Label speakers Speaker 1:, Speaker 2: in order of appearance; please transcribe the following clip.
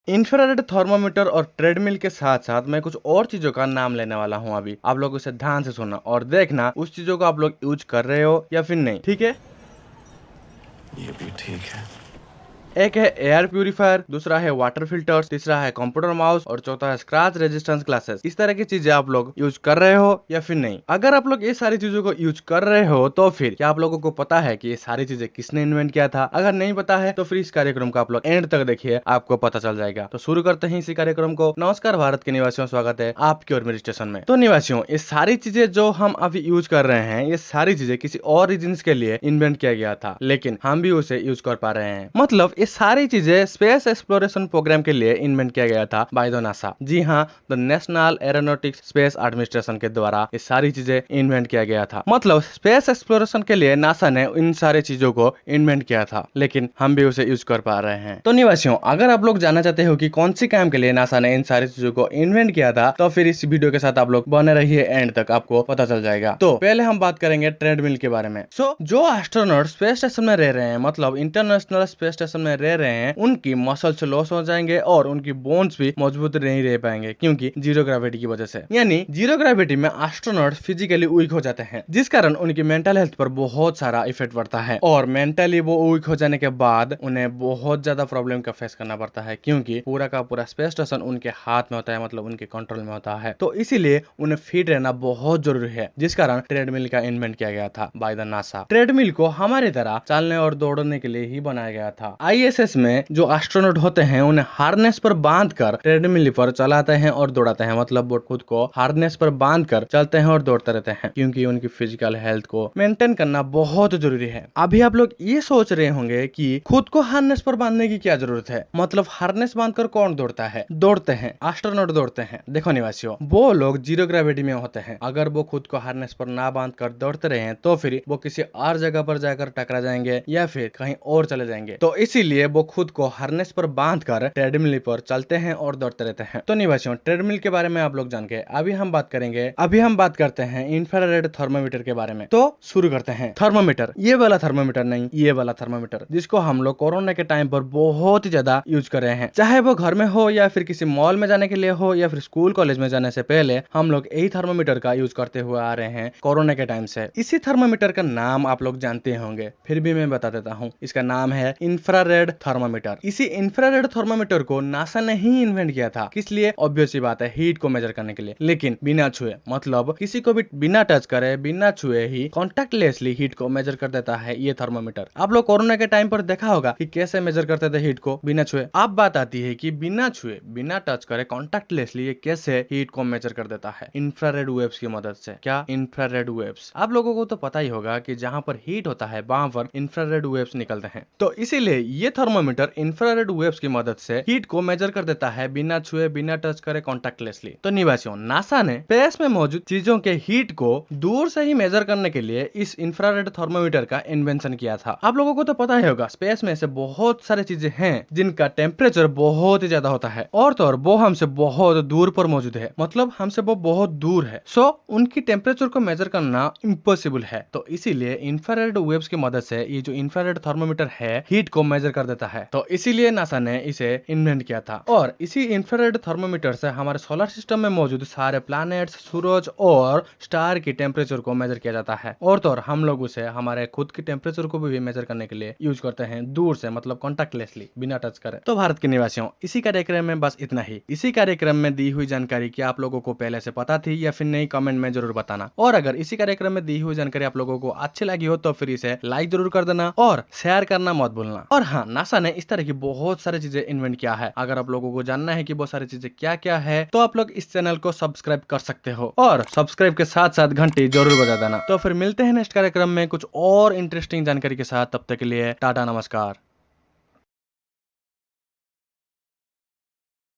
Speaker 1: Infrared thermometer और treadmill के साथ साथ मैं कुछ और चीजों का नाम लेने वाला हूँ। अभी आप लोग उसे ध्यान से सुनना और देखना उस चीजों को आप लोग यूज कर रहे हो या फिर नहीं, ठीक है?
Speaker 2: ये भी ठीक है।
Speaker 1: एक है एयर प्यूरिफायर, दूसरा है वाटर फिल्टर्स, तीसरा है कंप्यूटर माउस और चौथा है स्क्रैच रेजिस्टेंस ग्लासेस। इस तरह की चीजें आप लोग यूज कर रहे हो या फिर नहीं? अगर आप लोग ये सारी चीजों को यूज कर रहे हो तो फिर क्या आप लोगों को पता है कि ये सारी चीजें किसने इन्वेंट किया था? अगर नहीं पता है तो फिर इस कार्यक्रम को आप लोग एंड तक देखिए, आपको पता चल जाएगा। तो शुरू करते हैं इसी कार्यक्रम को। नमस्कार भारत के निवासियों, स्वागत है आपकी और मेरे स्टेशन में। तो निवासियों, ये सारी चीजें जो हम अभी यूज कर रहे हैं, ये सारी चीजें किसी और रीजन के लिए इन्वेंट किया गया था, लेकिन हम भी उसे यूज कर पा रहे हैं। मतलब ये सारी चीजें स्पेस एक्सप्लोरेशन प्रोग्राम के लिए इन्वेंट किया गया था बाय द नासा। जी हाँ, the National Aeronautics Space Administration के द्वारा ये सारी चीजें इन्वेंट किया गया था। मतलब स्पेस एक्सप्लोरेशन के लिए नासा ने इन सारी चीजों को इन्वेंट किया था, लेकिन हम भी उसे यूज कर पा रहे हैं। तो निवासियों, अगर आप लोग जानना चाहते हो कि कौन सी काम के लिए नासा ने इन सारी चीजों को इन्वेंट किया था, तो फिर इस वीडियो के साथ आप लोग बने रहिए, एंड तक आपको पता चल जाएगा। तो पहले हम बात करेंगे ट्रेडमिल के बारे में। जो एस्ट्रोनॉट स्पेस स्टेशन में रह रहे हैं, मतलब इंटरनेशनल स्पेस स्टेशन में रह रहे हैं, उनकी मसल्स लॉस हो जाएंगे और उनकी बोन्स भी मजबूत नहीं रह पाएंगे, क्योंकि जीरो ग्रेविटी की वजह से। यानी जीरो ग्रेविटी में एस्ट्रोनॉट फिजिकली वीक हो जाते हैं, जिस कारण उनकी मेंटल हेल्थ पर बहुत सारा इफेक्ट पड़ता है। और मेंटली वो वीक हो जाने के बाद उन्हें बहुत ज्यादा प्रॉब्लम का फेस करना पड़ता है, क्योंकि पूरा का पूरा स्पेस स्टेशन उनके हाथ में होता है, मतलब उनके कंट्रोल में होता है। तो इसीलिए उन्हें फिट रहना बहुत जरूरी है, जिस कारण ट्रेडमिल का इन्वेंट किया गया था बाय द नासा। ट्रेडमिल को हमारी तरह चलने और दौड़ने के लिए ही बनाया गया था। आईएसएस में जो एस्ट्रोनॉट होते हैं, उन्हें हार्नेस पर बांधकर ट्रेडमिल पर चलाते हैं और दौड़ाते हैं। मतलब वो खुद को हार्नेस पर बांधकर चलते हैं और दौड़ते रहते हैं, क्योंकि उनकी फिजिकल हेल्थ को मेंटेन करना बहुत जरूरी है। अभी आप लोग ये सोच रहे होंगे कि खुद को हार्नेस पर बांधने की क्या जरूरत है? मतलब हार्नेस बांधकर कौन दौड़ता है? दौड़ते हैं एस्ट्रोनॉट, दौड़ते हैं। देखो निवासियों, वो लोग जीरो ग्रेविटी में होते हैं। अगर वो खुद को हार्नेस पर ना बांधकर दौड़ते रहे तो फिर वो किसी और जगह पर जाकर टकरा जाएंगे या फिर कहीं और चले जाएंगे। तो इसीलिए वो खुद को हार्नेस पर बांधकर ट्रेडमिल पर चलते हैं और दौड़ते रहते हैं। तो निवासियों, ट्रेडमिल के बारे में आप लोग जान के अभी हम बात करते हैं इंफ्रारेड थर्मोमीटर के बारे में। तो शुरू करते हैं। थर्मोमीटर, ये वाला थर्मोमीटर नहीं, ये वाला थर्मोमीटर, जिसको हम लोग कोरोना के टाइम पर बहुत ही ज्यादा यूज कर रहे हैं। चाहे वो घर में हो या फिर किसी मॉल में जाने के लिए हो या फिर स्कूल कॉलेज में जाने से पहले, हम लोग यही थर्मोमीटर का यूज करते हुए आ रहे हैं कोरोना के टाइम से। इसी थर्मोमीटर का नाम आप लोग जानते होंगे, फिर भी मैं बता देता हूँ। इसका नाम है इंफ्रारेड थर्मोमीटर। इसी इंफ्रारेड थर्मोमीटर को नासा ने ही इन्वेंट किया था। किस लिए? ऑब्वियस सी बात है, हीट को मेजर करने के लिए, लेकिन बिना छुए। मतलब किसी को भी बिना टच करे, बिना छुए ही कॉन्टैक्टलेसली हीट को मेजर कर देता है ये थर्मोमीटर। आप लोग कोरोना के टाइम पर देखा होगा कि कैसे मेजर करते थे हीट को बिना छुए। अब बात आती है कि बिना छुए, बिना टच करे, कॉन्टैक्टलेसली ये कैसे हीट को मेजर कर देता है? इंफ्रारेड वेव्स की मदद से। क्या? Infrared waves. आप लोगों को तो पता ही होगा कि जहां पर हीट होता है वहां पर इंफ्रारेड वेव्स निकलते हैं। तो इसीलिए ये थर्मोमीटर इंफ्रारेड वेव्स की मदद से हीट को मेजर कर देता है बिना छुए, बिना टच करे, कॉन्टैक्टलेसली। तो निवासियों, नासा ने स्पेस में मौजूद चीजों के हीट को दूर से ही मेजर करने के लिए इस इंफ्रारेड थर्मोमीटर का इन्वेंशन किया था। आप लोगों को तो पता ही होगा, स्पेस में ऐसे बहुत सारी चीजें हैं जिनका टेम्परेचर बहुत ही ज्यादा होता है, और तो और वो हमसे बहुत दूर पर मौजूद है। मतलब हमसे वो बहुत दूर है। सो उनकी टेम्परेचर को मेजर करना इम्पॉसिबल है। तो इसीलिए इंफ्रारेड वेव्स की मदद से ये जो इंफ्रारेड थर्मोमीटर है, हीट को मेजर कर देता है। तो इसीलिए नासा ने इसे इन्वेंट किया था। और इसी इंफ्रारेड थर्मोमीटर से हमारे सोलर सिस्टम में मौजूद सारे प्लैनेट्स, सूरज और स्टार की टेम्परेचर को मेजर किया जाता है। और तो और हम लोग उसे हमारे खुद की टेम्परेचर को भी मेजर करने के लिए यूज करते हैं, दूर से, मतलब कॉन्टैक्टलेसली, बिना टच करे। तो भारत के निवासियों, इसी कार्यक्रम में बस इतना ही। इसी कार्यक्रम में दी हुई जानकारी क्या आप लोगों को पहले से पता थी या फिर नहीं? कमेंट में जरूर बताना। और अगर इसी कार्यक्रम में दी हुई जानकारी आप लोगों को अच्छी लगी हो तो फिर इसे लाइक जरूर कर देना और शेयर करना मत भूलना। और हाँ, नासा ने इस तरह की बहुत सारी चीजें इन्वेंट किया है। अगर आप लोगों को जानना है कि वो सारी चीजें क्या क्या है, तो आप लोग इस चैनल को सब्सक्राइब कर सकते हो और सब्सक्राइब के साथ साथ घंटी जरूर बजा देना। तो फिर मिलते हैं नेक्स्ट कार्यक्रम में कुछ और इंटरेस्टिंग जानकारी के साथ। तब तक के लिए टाटा, नमस्कार।